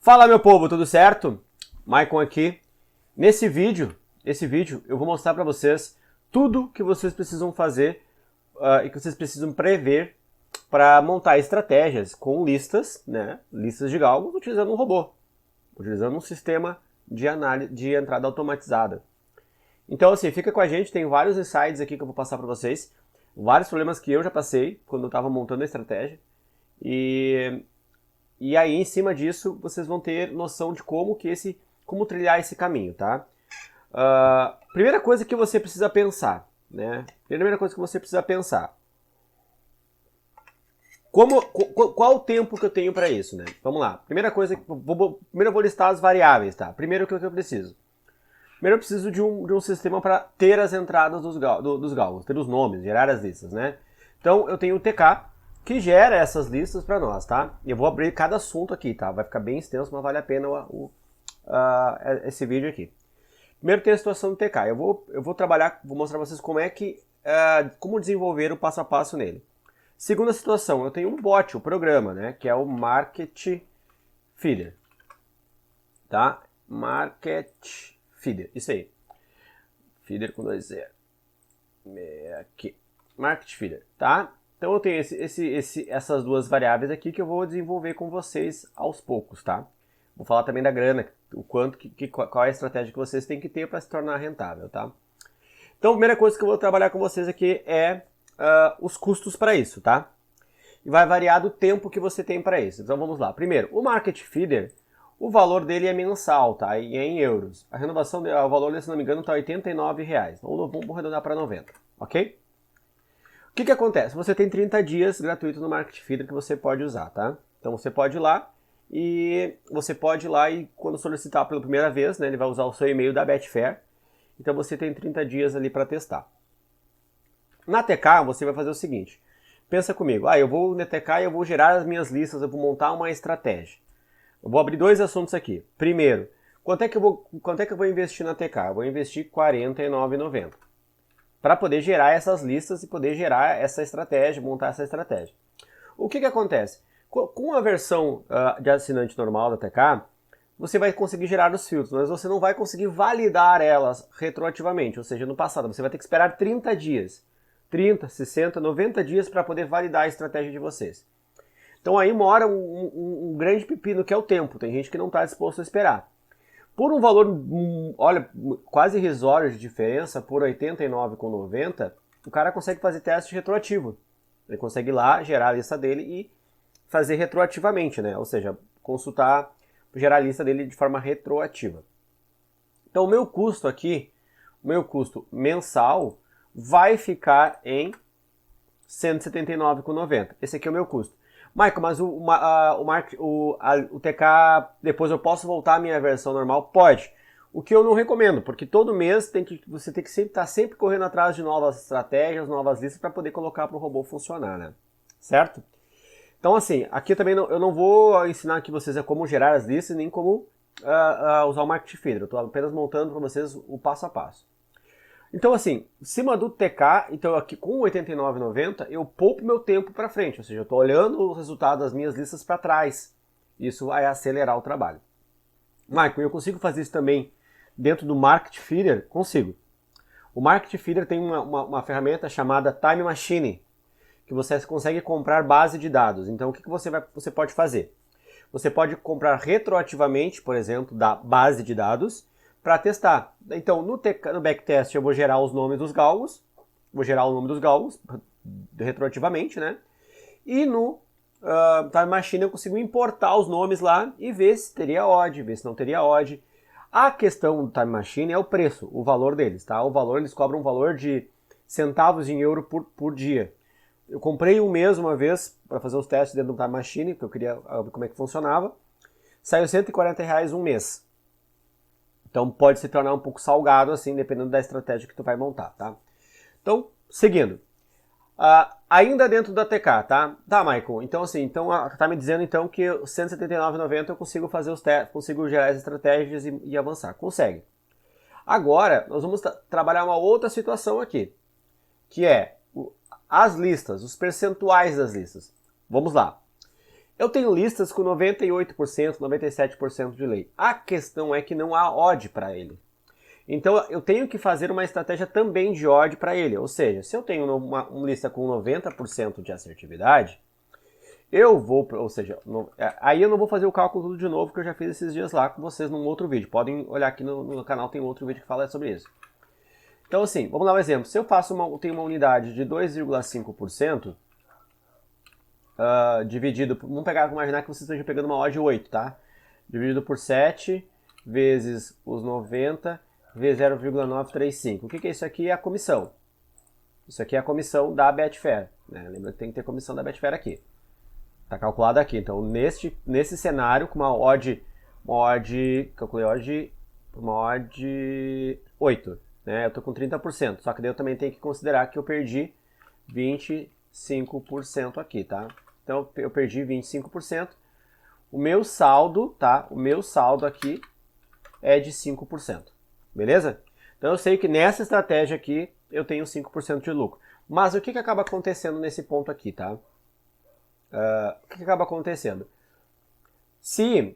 Fala, meu povo, tudo certo? Maicon aqui. Nesse vídeo eu vou mostrar para vocês tudo que vocês precisam fazer e que vocês precisam prever para montar estratégias com listas, né? Listas de galgos utilizando um robô, utilizando um sistema de análise de entrada automatizada. Então, assim, fica com a gente, tem vários insights aqui que eu vou passar para vocês, vários problemas que eu já passei quando eu estava montando a estratégia. E aí, em cima disso, vocês vão ter noção de como trilhar esse caminho, tá? Primeira coisa que você precisa pensar, né? Qual o tempo que eu tenho para isso, né? Vamos lá. Primeiro eu vou listar as variáveis, tá? Primeiro, o que eu preciso? Primeiro eu preciso de um sistema para ter as entradas dos galgos, ter os nomes, gerar as listas, né? Então, eu tenho o TK, que gera essas listas para nós, tá? E eu vou abrir cada assunto aqui, tá? Vai ficar bem extenso, mas vale a pena esse vídeo aqui. Primeiro tem a situação do TK. Eu vou mostrar para vocês como desenvolver o passo a passo nele. Segunda situação, eu tenho um bot, o programa, né? Que é o Market Feeder, tá? Market Feeder, isso aí. Feeder com 2 Z. Aqui. Market Feeder, tá? Então eu tenho essas duas variáveis aqui que eu vou desenvolver com vocês aos poucos, tá? Vou falar também da grana, qual é a estratégia que vocês têm que ter para se tornar rentável, tá? Então a primeira coisa que eu vou trabalhar com vocês aqui é os custos para isso, tá? E vai variar do tempo que você tem para isso. Então vamos lá. Primeiro, o Market Feeder, o valor dele é mensal, tá? E é em euros. A renovação, o valor dele, se não me engano, está R$ 89,00. Então vamos arredondar para 90, ok? O que acontece? Você tem 30 dias gratuito no Market Feeder que você pode usar, tá? Então você pode ir lá e quando solicitar pela primeira vez, né, ele vai usar o seu e-mail da Betfair. Então você tem 30 dias ali para testar. Na TK você vai fazer o seguinte. Pensa comigo. Eu vou na TK e eu vou gerar as minhas listas, eu vou montar uma estratégia. Eu vou abrir dois assuntos aqui. Primeiro, quanto é que eu vou investir na TK? Eu vou investir R$ 49,90. Para poder gerar essas listas e poder gerar essa estratégia, montar essa estratégia. O que acontece? Com a versão de assinante normal da TK, você vai conseguir gerar os filtros, mas você não vai conseguir validar elas retroativamente, ou seja, no passado. Você vai ter que esperar 30 dias, 30, 60, 90 dias para poder validar a estratégia de vocês. Então aí mora um grande pepino que é o tempo. Tem gente que não está disposto a esperar. Por um valor, quase irrisório de diferença, por R$ 89,90, o cara consegue fazer teste retroativo. Ele consegue ir lá, gerar a lista dele e fazer retroativamente, né? Ou seja, gerar a lista dele de forma retroativa. Então o meu custo aqui, o meu custo mensal, vai ficar em R$ 179,90. Esse aqui é o meu custo. Michael, mas o TK, depois eu posso voltar à minha versão normal? Pode. O que eu não recomendo, porque todo mês você tem que estar sempre correndo atrás de novas estratégias, novas listas para poder colocar para o robô funcionar, né? Certo? Então, assim, aqui também eu não vou ensinar aqui vocês como gerar as listas, nem como usar o Market Feeder. Eu estou apenas montando para vocês o passo a passo. Então, assim, em cima do TK, então aqui com R$ 89,90, eu poupo meu tempo para frente, ou seja, eu estou olhando o resultado das minhas listas para trás. Isso vai acelerar o trabalho. Michael, eu consigo fazer isso também dentro do Market Feeder? Consigo. O Market Feeder tem uma ferramenta chamada Time Machine, que você consegue comprar base de dados. Então, o que você pode fazer? Você pode comprar retroativamente, por exemplo, da base de dados, para testar. Então, no backtest eu vou gerar os nomes dos galgos, retroativamente, né? E no Time Machine eu consigo importar os nomes lá e ver se teria odd, ver se não teria odd. A questão do Time Machine é o preço, o valor deles, tá? Eles cobram um valor de centavos em euro por dia. Eu comprei um mês uma vez para fazer os testes dentro do Time Machine, porque eu queria ver como é que funcionava. Saiu R$ 140 um mês. Então pode se tornar um pouco salgado assim, dependendo da estratégia que tu vai montar, tá? Então, seguindo. Ainda dentro da TK, tá? Tá, Michael. Então assim, tá me dizendo então que R$ 179,90 eu consigo fazer os testes, consigo gerar as estratégias e avançar. Consegue. Agora, nós vamos trabalhar uma outra situação aqui, que é as listas, os percentuais das listas. Vamos lá. Eu tenho listas com 98%, 97% de lei. A questão é que não há odd para ele. Então eu tenho que fazer uma estratégia também de odd para ele. Ou seja, se eu tenho uma lista com 90% de assertividade, eu vou, ou seja, aí eu não vou fazer o cálculo tudo de novo, que eu já fiz esses dias lá com vocês num outro vídeo. Podem olhar aqui no canal, tem outro vídeo que fala sobre isso. Então assim, vamos dar um exemplo. Se eu tenho uma unidade de 2,5%, dividido, vamos imaginar que vocês estejam pegando uma odd de 8, tá? Dividido por 7 vezes os 90 vezes 0,935. O que é isso aqui? É a comissão. Isso aqui é a comissão da Betfair, né? Lembra que tem que ter comissão da Betfair aqui. Tá calculado aqui. Então, nesse cenário, com uma odd, calculei uma odd 8, né? Eu tô com 30%, só que daí eu também tenho que considerar que eu perdi 25% aqui, tá? Então, eu perdi 25%. O meu saldo, tá? O meu saldo aqui é de 5%. Beleza? Então, eu sei que nessa estratégia aqui, eu tenho 5% de lucro. Mas o que acaba acontecendo nesse ponto aqui, tá? O que acaba acontecendo? Se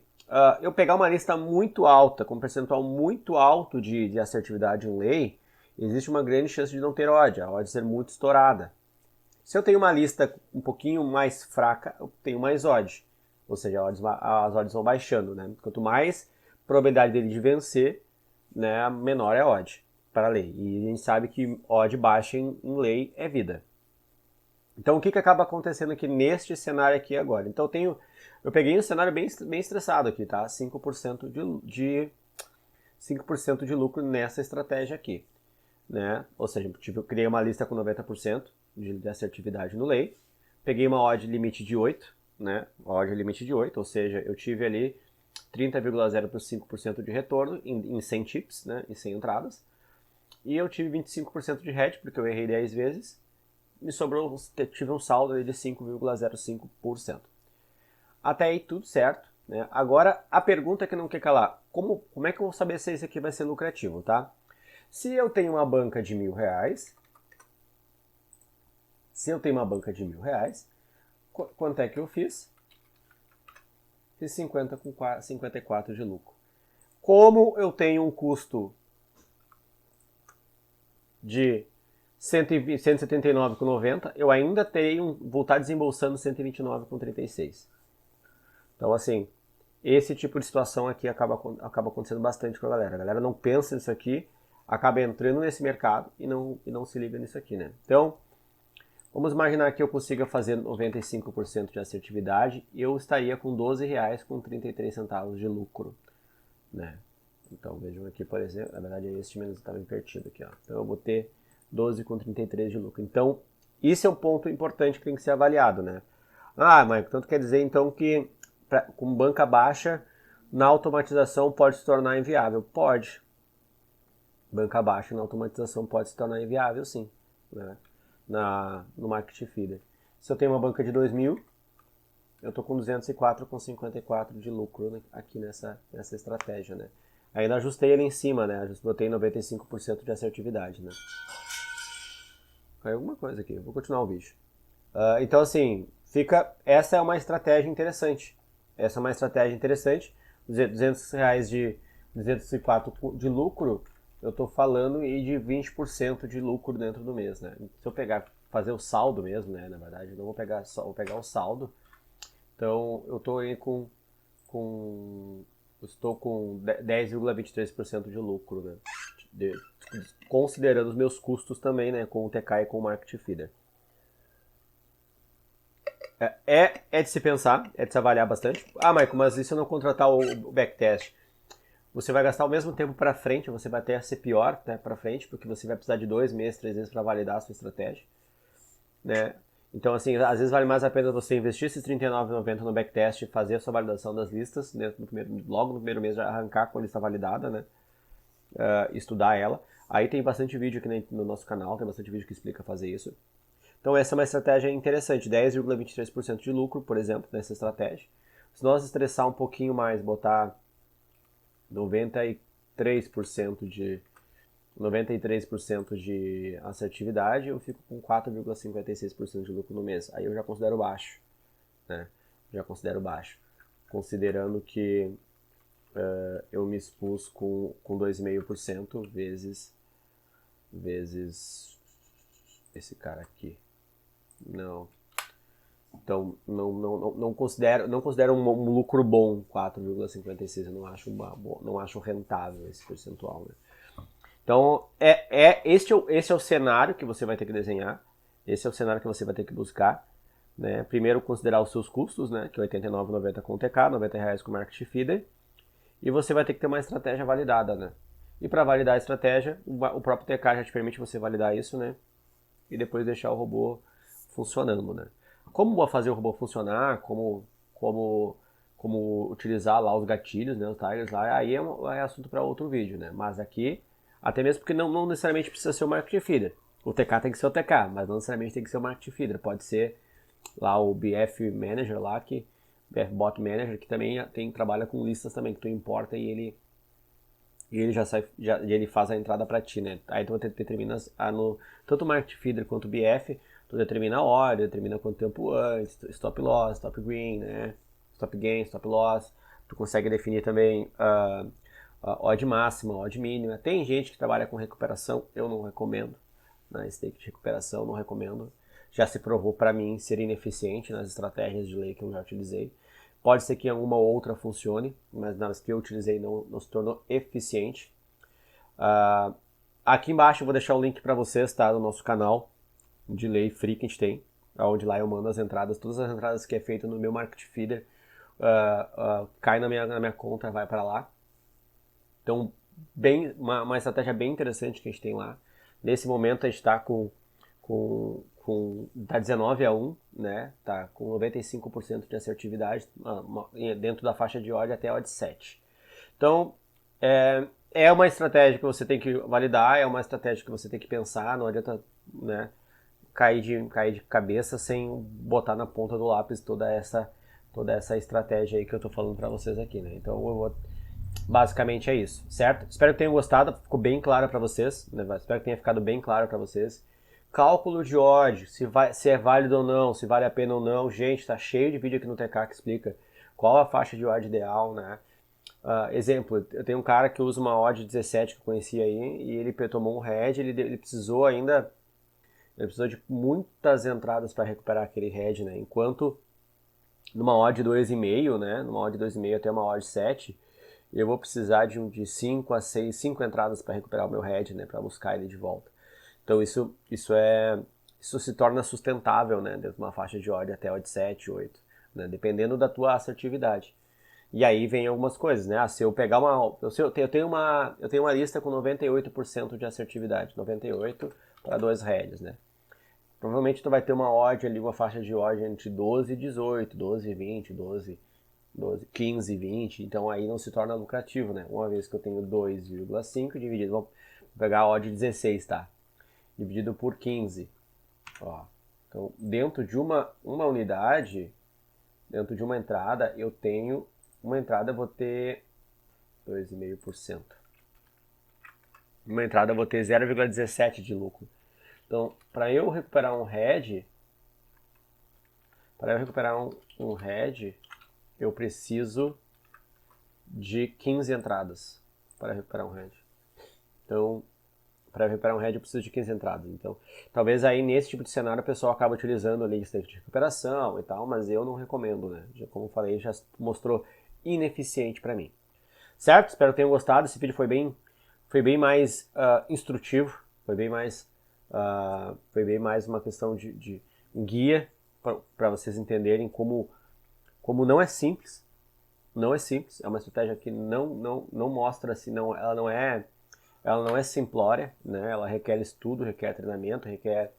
eu pegar uma lista muito alta, com um percentual muito alto de assertividade em lei, existe uma grande chance de não ter odd, a odd ser muito estourada. Se eu tenho uma lista um pouquinho mais fraca, eu tenho mais odd. Ou seja, as odds vão baixando, né? Quanto mais probabilidade dele de vencer, né, menor é a odd para a lei. E a gente sabe que odd baixa em lei é vida. Então o que acaba acontecendo aqui neste cenário aqui agora? Então eu peguei um cenário bem estressado aqui, tá? 5% de lucro nessa estratégia aqui, né? Ou seja, eu criei uma lista com 90% de assertividade no lei, peguei uma odd limite de 8, né? Odd limite de 8, ou seja, eu tive ali 30,05% de retorno em 100 chips, né? Em 100 entradas, e eu tive 25% de hedge, porque eu errei 10 vezes, me sobrou, tive um saldo de 5,05%. Até aí tudo certo, né? Agora a pergunta que não quer calar, como é que eu vou saber se esse aqui vai ser lucrativo, tá? Se eu tenho uma banca de R$1.000, quanto é que eu fiz? Fiz 50 com 54 de lucro. Como eu tenho um custo de 179,90, eu ainda vou estar desembolsando 129,36. Então, assim, esse tipo de situação aqui acaba acontecendo bastante com a galera. A galera não pensa nisso aqui, acaba entrando nesse mercado e não se liga nisso aqui, né? Então, vamos imaginar que eu consiga fazer 95% de assertividade e eu estaria com R$12,33 de lucro, né? Então, vejam aqui, por exemplo, na verdade este menos estava invertido aqui, ó. Então, eu vou ter 12,33 de lucro. Então, isso é um ponto importante que tem que ser avaliado, né? Ah, Maico, tanto quer dizer então que com banca baixa, na automatização pode se tornar inviável? Pode. Banca baixa na automatização pode se tornar inviável, sim, né? No Market Feeder. Se eu tenho uma banca de 2.000, eu estou com 204,54 de lucro, né, aqui nessa estratégia, né? Ainda ajustei ele em cima, né? Botei 95% de assertividade, né? Caiu alguma coisa aqui, vou continuar o vídeo. Então, assim, essa é uma estratégia interessante. Essa é uma estratégia interessante. R$200 de 204 de lucro, eu estou falando aí de 20% de lucro dentro do mês, né? Se eu fazer o saldo mesmo, né? Na verdade, eu não vou pegar vou pegar o saldo. Então, eu estou aí estou com 10,23% de lucro, né? Considerando os meus custos também, né? Com o TK e com o Market Feeder. É de se pensar, é de se avaliar bastante. Ah, Michael, mas e se eu não contratar o backtest? Você vai gastar o mesmo tempo para frente, você vai até ser pior, né, para frente, porque você vai precisar de 2 meses, 3 meses para validar a sua estratégia, né? Então, assim, às vezes vale mais a pena você investir esses R$ 39,90 no backtest e fazer a sua validação das listas, logo no primeiro mês já arrancar com a lista validada, né? Estudar ela. Aí tem bastante vídeo aqui no nosso canal, tem bastante vídeo que explica fazer isso. Então essa é uma estratégia interessante, 10,23% de lucro, por exemplo, nessa estratégia. Se nós estressar um pouquinho mais, botar 93% de assertividade, eu fico com 4,56% de lucro no mês. Aí eu já considero baixo, né? Já considero baixo. Considerando que eu me expus com 2,5% vezes esse cara aqui. Não. Então, não considero um lucro bom 4,56. Eu não acho rentável esse percentual, né? Então, esse é o cenário que você vai ter que desenhar. Esse é o cenário que você vai ter que buscar. Né? Primeiro, considerar os seus custos, né? Que é R$ 89,90 com o TK, R$ 90 com o Market Feeder. E você vai ter que ter uma estratégia validada, né? E para validar a estratégia, o próprio TK já te permite você validar isso, né? E depois deixar o robô funcionando, né? Como fazer o robô funcionar, como utilizar lá os gatilhos, né, os triggers lá, aí é assunto para outro vídeo, né? Mas aqui, até mesmo porque não necessariamente precisa ser o Market Feeder. O TK tem que ser o TK, mas não necessariamente tem que ser o Market Feeder. Pode ser lá o BF Manager lá, BF Bot Manager, que também trabalha com listas também, que tu importa e ele ele faz a entrada para ti, né? Aí tu determina tanto o Market Feeder quanto o BF, tu determina a hora, determina quanto tempo antes, stop loss, stop green, né? Stop gain, stop loss. Tu consegue definir também a odd máxima, odd mínima. Tem gente que trabalha com recuperação, eu não recomendo. Na stake de recuperação, não recomendo. Já se provou para mim ser ineficiente nas estratégias de lei que eu já utilizei. Pode ser que em alguma outra funcione, mas nas que eu utilizei não se tornou eficiente. Aqui embaixo eu vou deixar o link para vocês, tá? No nosso canal de lei free que a gente tem, onde lá eu mando as entradas, todas as entradas que é feito no meu Market Feeder, cai na minha conta, vai para lá. Então, uma estratégia bem interessante que a gente tem lá. Nesse momento a gente está tá 19-1, né? Tá com 95% de assertividade dentro da faixa de odd até odd 7. Então, é uma estratégia que você tem que validar, é uma estratégia que você tem que pensar, não adianta, né, cair de cabeça sem botar na ponta do lápis toda essa estratégia aí que eu tô falando para vocês aqui, né? Então, basicamente é isso, certo? Espero que tenham gostado, ficou bem claro para vocês, né? Espero que tenha ficado bem claro para vocês. Cálculo de odd, se é válido ou não, se vale a pena ou não. Gente, tá cheio de vídeo aqui no TK que explica qual a faixa de odd ideal, né? Exemplo, eu tenho um cara que usa uma odd 17 que eu conheci aí e ele tomou um head, ele precisou de muitas entradas para recuperar aquele head, né? Enquanto numa odd 2,5, né? Numa odd 2,5 até uma odd 7, eu vou precisar de 5 a 6, 5 entradas para recuperar o meu head, né? Para buscar ele de volta. Então isso se torna sustentável, né? Dentro de uma faixa de odd até odd 7, 8, né? Dependendo da tua assertividade. E aí vem algumas coisas, né? Se eu pegar eu tenho uma lista com 98% de assertividade, 98 para 2 heads, né? Provavelmente tu vai ter uma odd ali, uma faixa de odd entre 12 e 18, 12 e 20, 12, 15 e 20, então aí não se torna lucrativo, né? Uma vez que eu tenho 2,5 dividido, vamos pegar a odd 16, tá? Dividido por 15, ó. Então, dentro de uma unidade, dentro de uma entrada, eu tenho uma entrada, eu vou ter 2,5%. Uma entrada eu vou ter 0,17 de lucro. Então, para eu recuperar um head, eu preciso de 15 entradas para recuperar um head. Então, para recuperar um head eu preciso de 15 entradas. Então, talvez aí nesse tipo de cenário o pessoal acaba utilizando ali stake de recuperação e tal, mas eu não recomendo, né? Como eu falei, já mostrou ineficiente para mim. Certo? Espero que tenham gostado. Esse vídeo foi bem mais instrutivo, foi bem mais uma questão de guia para vocês entenderem como não é simples. Não é simples, é uma estratégia que não mostra assim, ela não é simplória, né? Ela requer estudo, requer treinamento, requer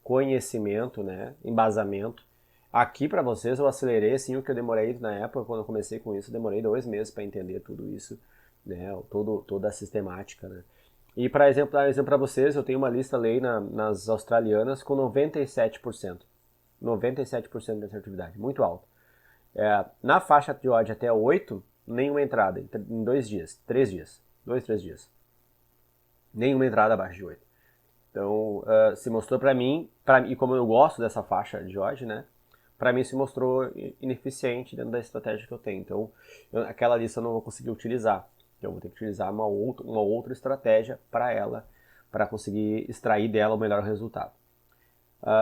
conhecimento, né? Embasamento. Aqui para vocês eu acelerei assim o que eu demorei na época, quando eu comecei com isso, eu demorei 2 meses para entender tudo isso, né? Toda a sistemática, né? E para dar exemplo para vocês, eu tenho uma lista lei nas australianas com 97%. 97% de assertividade, muito alto. Na faixa de odd até 8, nenhuma entrada em 2 dias, 3 dias, 2, 3 dias. Nenhuma entrada abaixo de 8. Então, se mostrou para mim, e como eu gosto dessa faixa de odd, né? para mim se mostrou ineficiente dentro da estratégia que eu tenho. Então, aquela lista eu não vou conseguir utilizar. Eu vou ter que utilizar uma outra estratégia para ela, para conseguir extrair dela o melhor resultado.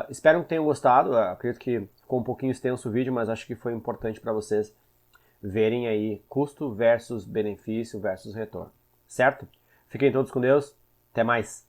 Espero que tenham gostado. Acredito que ficou um pouquinho extenso o vídeo, mas acho que foi importante para vocês verem aí custo versus benefício versus retorno. Certo? Fiquem todos com Deus. Até mais.